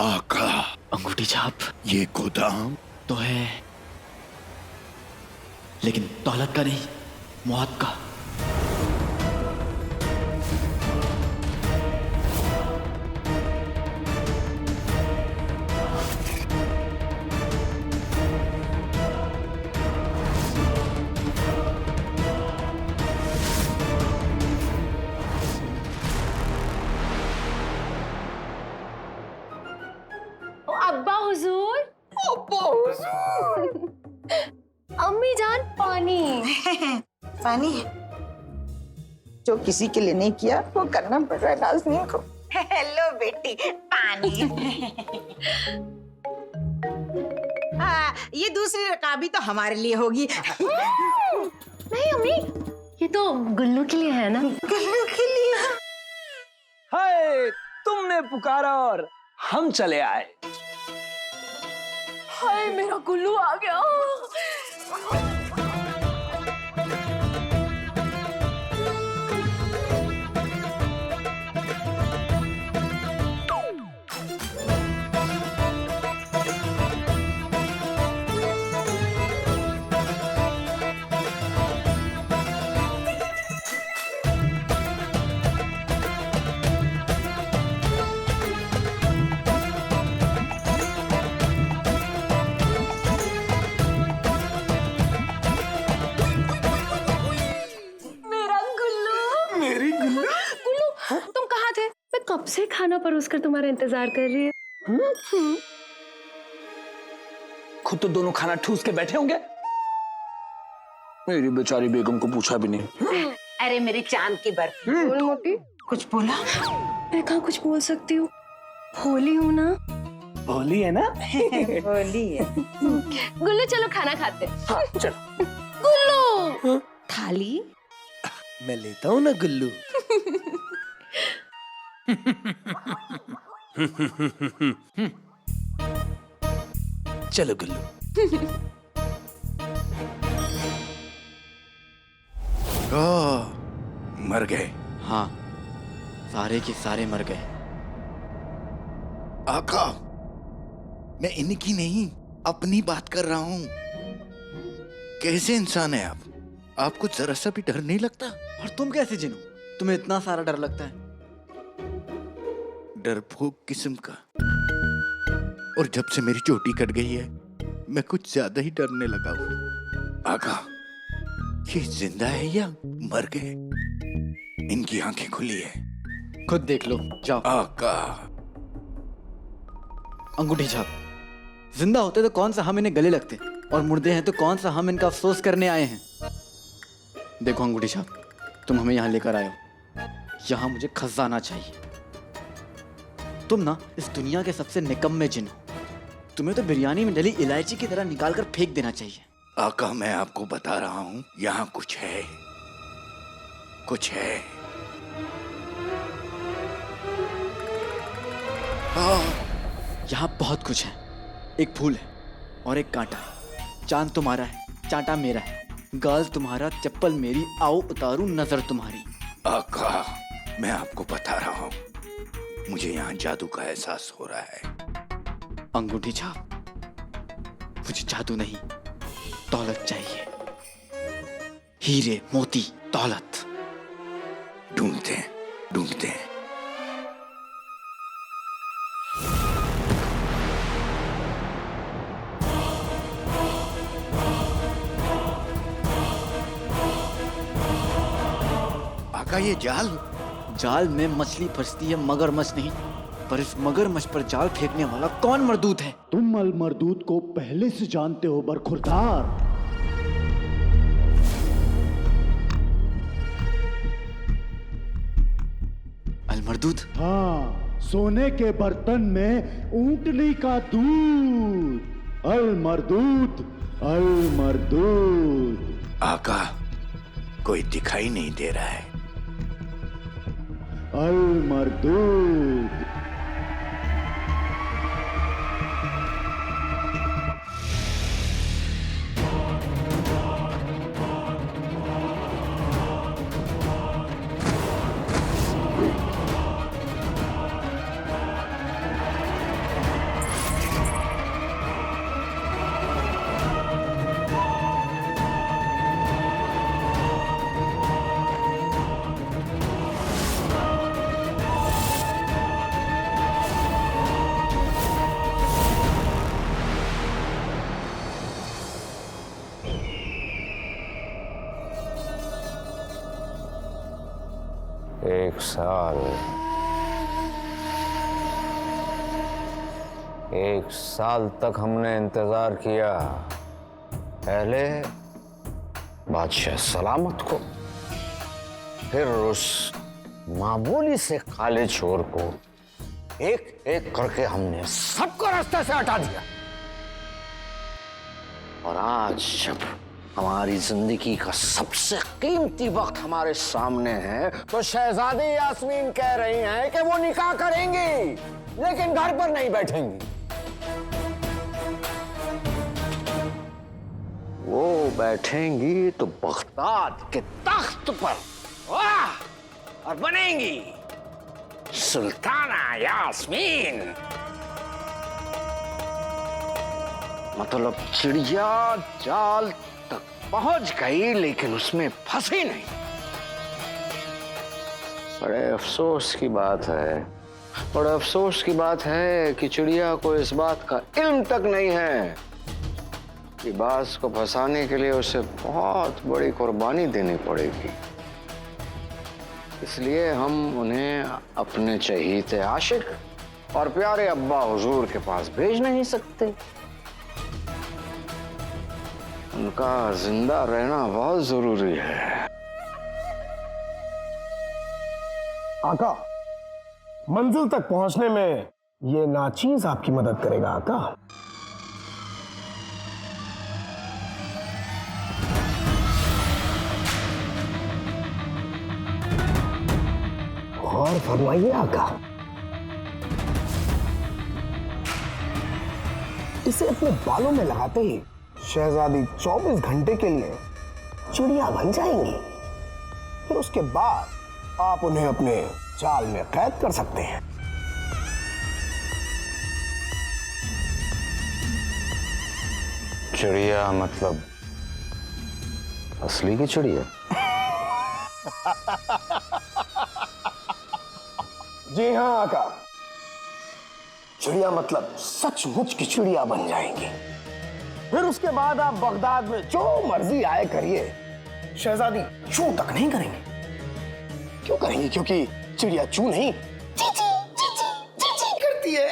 आका, अंगूठी छाप ये गोदाम तो है, लेकिन दौलत का नहीं, मौत का। अब्बा हुजूर। अम्मी जान, पानी। पानी जो किसी के लिए नहीं किया वो करना पड़ रहा है नाज़नीन को। हेलो बेटी, पानी। हाँ, ये दूसरी रकाबी तो हमारे लिए होगी। नहीं अम्मी, ये तो गुल्लू के लिए है ना। गुल्लू के लिए। हाय, तुमने पुकारा और हम चले आए। हाय, मेरा गुल्लू आ गया। कब से खाना परोसकर तुम्हारा इंतजार कर रही है। खुद तो दोनों खाना ठूस के बैठे होंगे। मेरी बेचारी बेगम को पूछा भी नहीं। अरे मेरी चांद की बर्फी। बोल मोटी। कुछ बोला? मैं कहाँ कुछ बोल सकती हूँ, भोली हूँ ना। भोली है ना? बोली है। गुल्लू चलो खाना खाते। हाँ, चलो। गुल्लू थाली मैं लेता हूँ ना गुल्लू। चलो गुल्लू। मर गए। हाँ, सारे के सारे मर गए। आका, मैं इनकी नहीं अपनी बात कर रहा हूं। कैसे इंसान है आप? आपको जरा सा भी डर नहीं लगता? और तुम कैसे जिनो? तुम्हें इतना सारा डर लगता है? डरपोक किस्म का। और जब से मेरी चोटी कट गई है मैं कुछ ज्यादा ही डरने लगा हूं। आका, ये जिंदा है या मर गए? इनकी आंखें खुली है, खुद देख लो, जाओ। आका, अंगूठी छाप। जिंदा होते तो कौन सा हम इन्हें गले लगते, और मुर्दे हैं तो कौन सा हम इनका अफसोस करने आए हैं। देखो अंगूठी छाप, तुम हमें यहाँ लेकर आए हो, यहाँ मुझे खजाना चाहिए। तुम ना इस दुनिया के सबसे निकम्मे जिन हो। तुम्हें तो बिरयानी में डली इलायची की तरह निकाल कर फेंक देना चाहिए। आका, मैं आपको बता रहा हूं, यहाँ कुछ है, कुछ है। यहाँ बहुत कुछ है। एक फूल है और एक कांटा है। चांद तुम्हारा है, चांटा मेरा है। गाल तुम्हारा, चप्पल मेरी, आओ उतारू नजर तुम्हारी। आका, मैं आपको बता रहा हूं, मुझे यहाँ जादू का एहसास हो रहा है। अंगूठी छाप, मुझे जादू नहीं, दौलत चाहिए। हीरे, मोती, दौलत। ढूंढते हैं, ढूंढते हैं। आका, ये जाल में मछली फंसती है, मगरमच्छ नहीं। पर इस मगरमच्छ पर जाल फेंकने वाला कौन मर्दूत है? तुम अल मर्दूत को पहले से जानते हो बरखुरदार। अल मर्दूत? हाँ, सोने के बर्तन में ऊंटनी का दूध। अल मर्दूत, अल मर्दूत। आका, कोई दिखाई नहीं दे रहा है। अल मर्दूद। एक साल तक हमने इंतजार किया। पहले बादशाह सलामत को, फिर उस मामूली से काले चोर को एक एक करके हमने सबको रास्ते से हटा दिया। और आज जब हमारी जिंदगी का सबसे कीमती वक्त हमारे सामने है, तो शहजादी यास्मीन कह रही हैं कि वो निकाह करेंगी, लेकिन घर पर नहीं बैठेंगी। वो बैठेंगी तो बगदाद के तख्त पर, वाह, और बनेंगी सुल्ताना यास्मीन। मतलब चिड़िया जाल तक पहुंच गई, लेकिन उसमें फंसी नहीं। बड़े अफसोस की बात है, बड़े अफसोस की बात है कि चिड़िया को इस बात का इल्म तक नहीं है कि बाज को फंसाने के लिए उसे बहुत बड़ी कुर्बानी देनी पड़ेगी। इसलिए हम उन्हें अपने चहीते आशिक और प्यारे अब्बा हुजूर के पास भेज नहीं सकते। उनका जिंदा रहना बहुत जरूरी है। आका, मंजिल तक पहुंचने में ये नाचीज आपकी मदद करेगा आका। और फरमाइए आका। इसे अपने बालों में लगाते ही शहजादी 24 घंटे के लिए चिड़िया बन जाएंगी। फिर उसके बाद आप उन्हें अपने जाल में कैद कर सकते हैं। चिड़िया मतलब असली की चिड़िया? जी हाँ आका, चिड़िया मतलब सचमुच की चिड़िया बन जाएंगी। फिर उसके बाद आप बगदाद में जो मर्जी आए करिए, शहजादी चू तक नहीं करेंगे। क्यों करेंगी? क्योंकि चिड़िया चू नहीं ची ची ची ची ची ची करती है।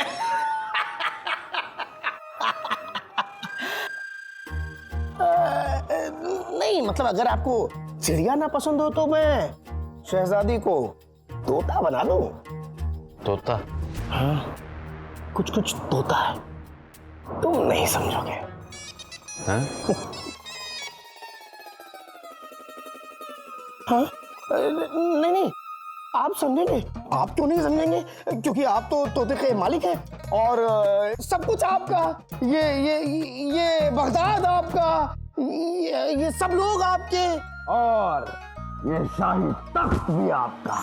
नहीं मतलब अगर आपको चिड़िया ना पसंद हो तो मैं शहजादी को तोता बना दूं। तोता? हाँ, कुछ कुछ तोता है, तुम नहीं समझोगे। हाँ? हाँ? नहीं नहीं, आप समझेंगे। आप क्यों नहीं समझेंगे? क्योंकि आप तो तोते के मालिक हैं और सब कुछ आपका। ये बगदाद आपका, ये सब लोग आपके, और ये शाही तख्त भी आपका।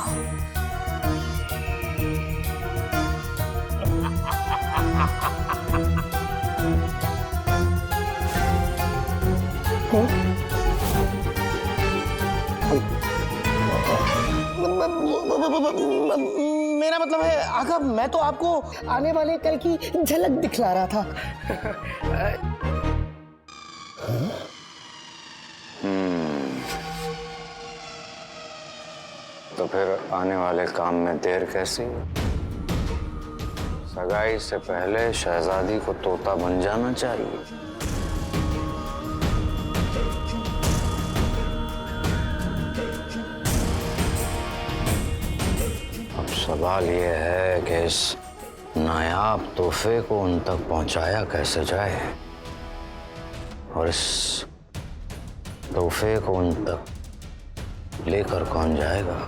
मेरा मतलब है आका, मैं तो आपको आने वाले कल की झलक दिखला रहा था। तो फिर आने वाले काम में देर कैसी? सगाई से पहले शहजादी को तोता बन जाना चाहिए। अब सवाल यह है कि इस नायाब तोहफे को उन तक पहुंचाया कैसे जाए, और इस तोहफे को उन तक लेकर कौन जाएगा?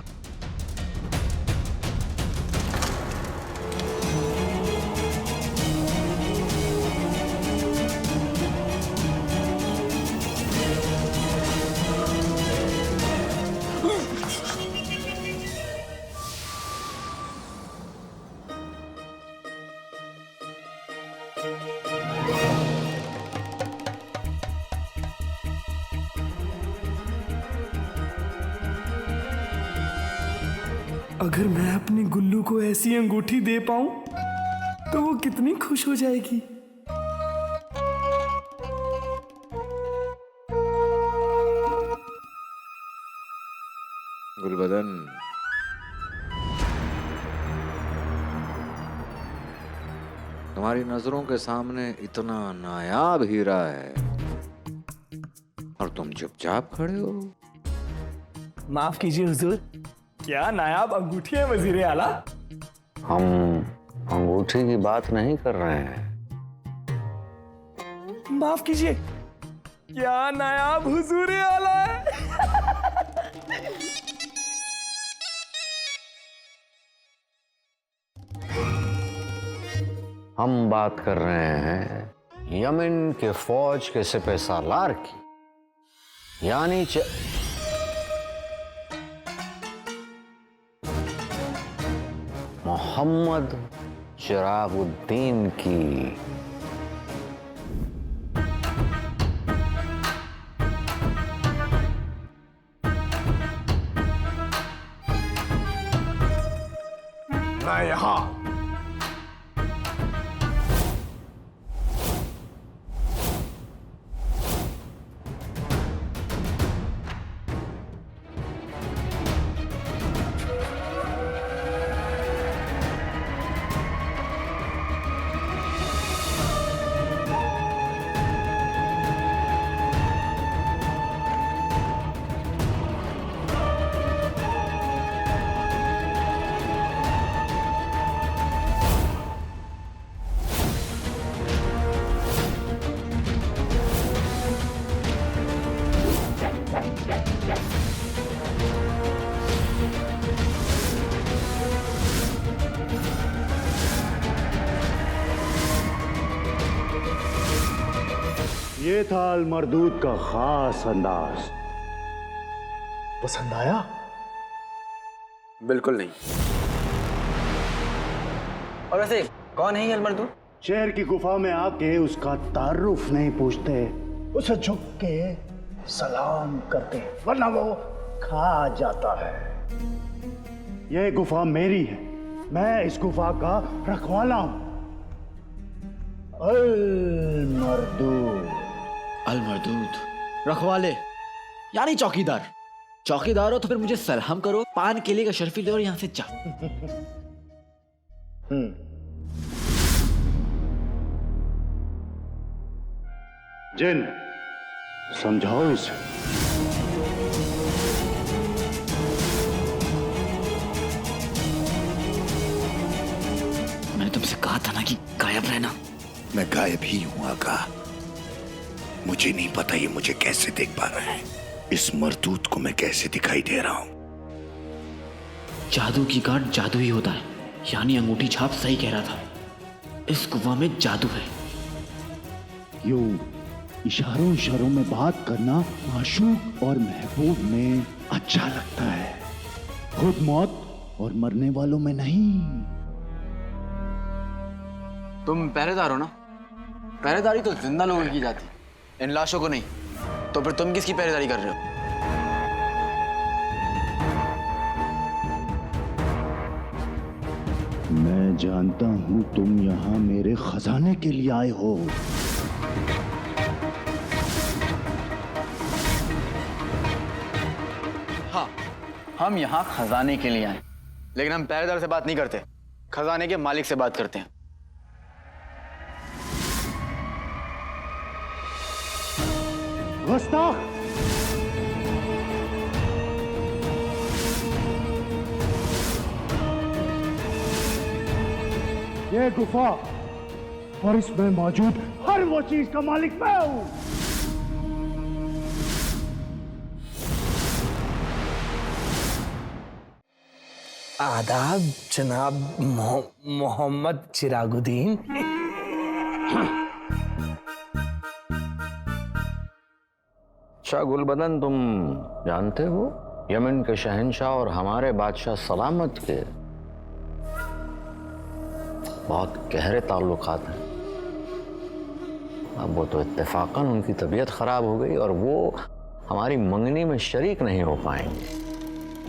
अगर मैं अपनी गुल्लू को ऐसी अंगूठी दे पाऊं तो वो कितनी खुश हो जाएगी। गुलबदन, तुम्हारी नजरों के सामने इतना नायाब हीरा है और तुम चुपचाप खड़े हो। माफ कीजिए हुजूर, क्या नायाब अंगूठी है वजीर आला? हम अंगूठी की बात नहीं कर रहे हैं। माफ कीजिए, क्या नायाब हुजूर आला है? हम बात कर रहे हैं यमन के फौज के सिपह सालार की, यानी मोहम्मद चिरागुद्दीन की। मैं यहां ये था अल मरदूद का खास अंदाज। पसंद आया? बिल्कुल नहीं। और वैसे कौन है ये अल मरदूद? शेर की गुफा में आके उसका तारुफ नहीं पूछते उसे झुक के सलाम करते हैं, वरना वो खा जाता है। ये गुफा मेरी है, मैं इस गुफा का रखवाला हूं। अल-मरदूद। अल-मरदूद रखवाले यानी चौकीदार। चौकीदार हो तो फिर मुझे सलाम करो, पान केले का शर्फी लो और यहां से जाओ। जिन, समझाओ इसे। मैंने तुमसे कहा था ना कि गायब रहना। मैं गायब ही हूं आका। मुझे नहीं पता ये मुझे कैसे देख पा रहा है। इस मरदूत को मैं कैसे दिखाई दे रहा हूं। जादू की गांठ जादू ही होता है, यानी अंगूठी छाप सही कह रहा था। इस गुफा में जादू है। यूं इशारों इशारों में बात करना माशूक और महबूब में अच्छा लगता है, खुद मौत और मरने वालों में नहीं। तुम पहरेदार हो ना? पहरेदारी तो जिंदा लोगों की जाती है, इन लाशों को नहीं। तो फिर तुम किसकी पहरेदारी कर रहे हो? मैं जानता हूं तुम यहां मेरे खजाने के लिए आए हो। हाँ, हम यहाँ खजाने के लिए आए, लेकिन हम पहरेदार से बात नहीं करते, खजाने के मालिक से बात करते हैं। गुस्ताख! ये गुफा और इसमें मौजूद हर वो चीज का मालिक मैं हूं। आदाब जनाब मोहम्मद चिरागुद्दीन। अच्छा गुलबदन, तुम जानते हो यमन के शहंशाह और हमारे बादशाह सलामत के बहुत गहरे ताल्लुकात हैं। अब वो तो इत्तेफाकन उनकी तबीयत खराब हो गई और वो हमारी मंगनी में शरीक नहीं हो पाएंगे,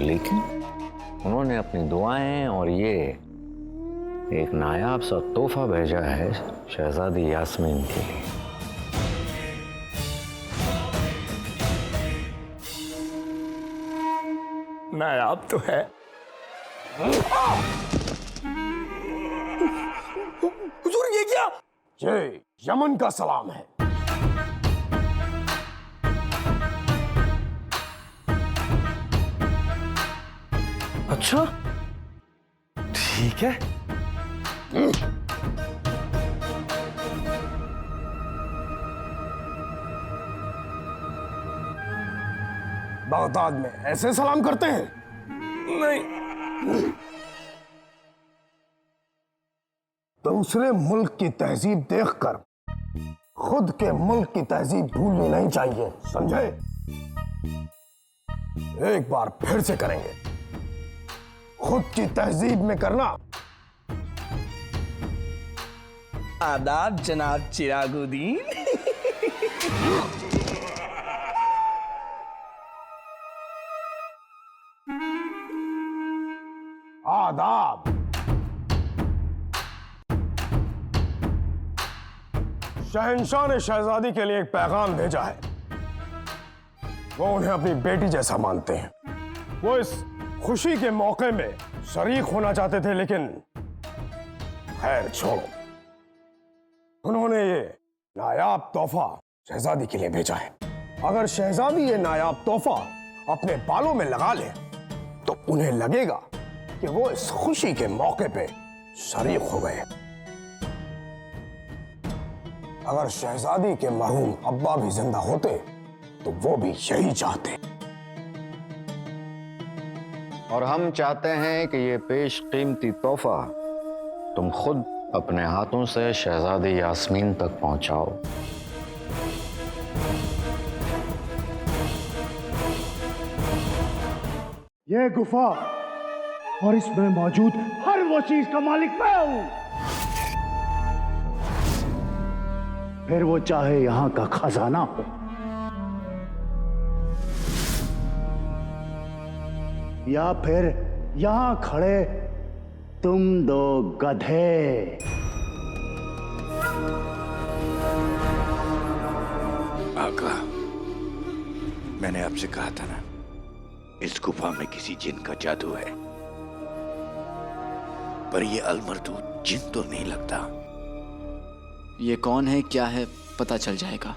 लेकिन उन्होंने अपनी दुआएं और ये एक नायाब सा तोहफा भेजा है शहजादी यास्मीन के लिए। नायाब तो है। हुजूर ये क्या? ये यमन का सलाम है। अच्छा ठीक है। बगदाद में ऐसे सलाम करते हैं? नहीं। दूसरे मुल्क की तहजीब देखकर खुद के मुल्क की तहजीब भूलनी नहीं चाहिए, समझे? एक बार फिर से करेंगे। खुद की तहजीब में करना। आदाब जनाब चिरागुद्दीन। आदाब। शहंशाह ने शहजादी के लिए एक पैगाम भेजा है। वो उन्हें अपनी बेटी जैसा मानते हैं। वो इस खुशी के मौके में शरीक होना चाहते थे, लेकिन खैर छोड़ो। उन्होंने ये नायाब तोहफा शहजादी के लिए भेजा है। अगर शहजादी ये नायाब तोहफा अपने बालों में लगा ले तो उन्हें लगेगा कि वो इस खुशी के मौके पे शरीक हो गए। अगर शहजादी के मरहूम अब्बा भी जिंदा होते तो वो भी यही चाहते। और हम चाहते हैं कि ये पेश कीमती तोहफा तुम खुद अपने हाथों से शहजादी यास्मीन तक पहुंचाओ। ये गुफा और इसमें मौजूद हर वो चीज का मालिक मैं हूं। फिर वो चाहे यहां का खजाना हो या फिर यहां खड़े तुम दो गधे। आका, मैंने आपसे कहा था ना, इस गुफा में किसी जिन का जादू है, पर ये अलमर्दूद जिन तो नहीं लगता। ये कौन है, क्या है, पता चल जाएगा।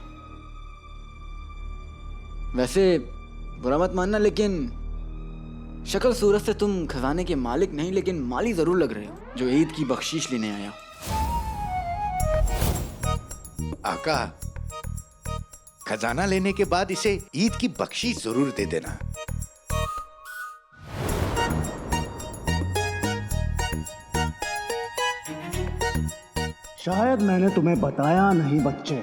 वैसे बुरा मत मानना, लेकिन शक्ल सूरत से तुम खजाने के मालिक नहीं, लेकिन माली जरूर लग रहे हो, जो ईद की बख्शीश लेने आया। आका, खजाना लेने के बाद इसे ईद की बख्शीश जरूर दे देना। शायद मैंने तुम्हें बताया नहीं बच्चे,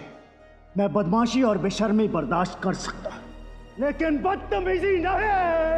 मैं बदमाशी और बेशर्मी बर्दाश्त कर सकता, लेकिन बदतमीजी नहीं।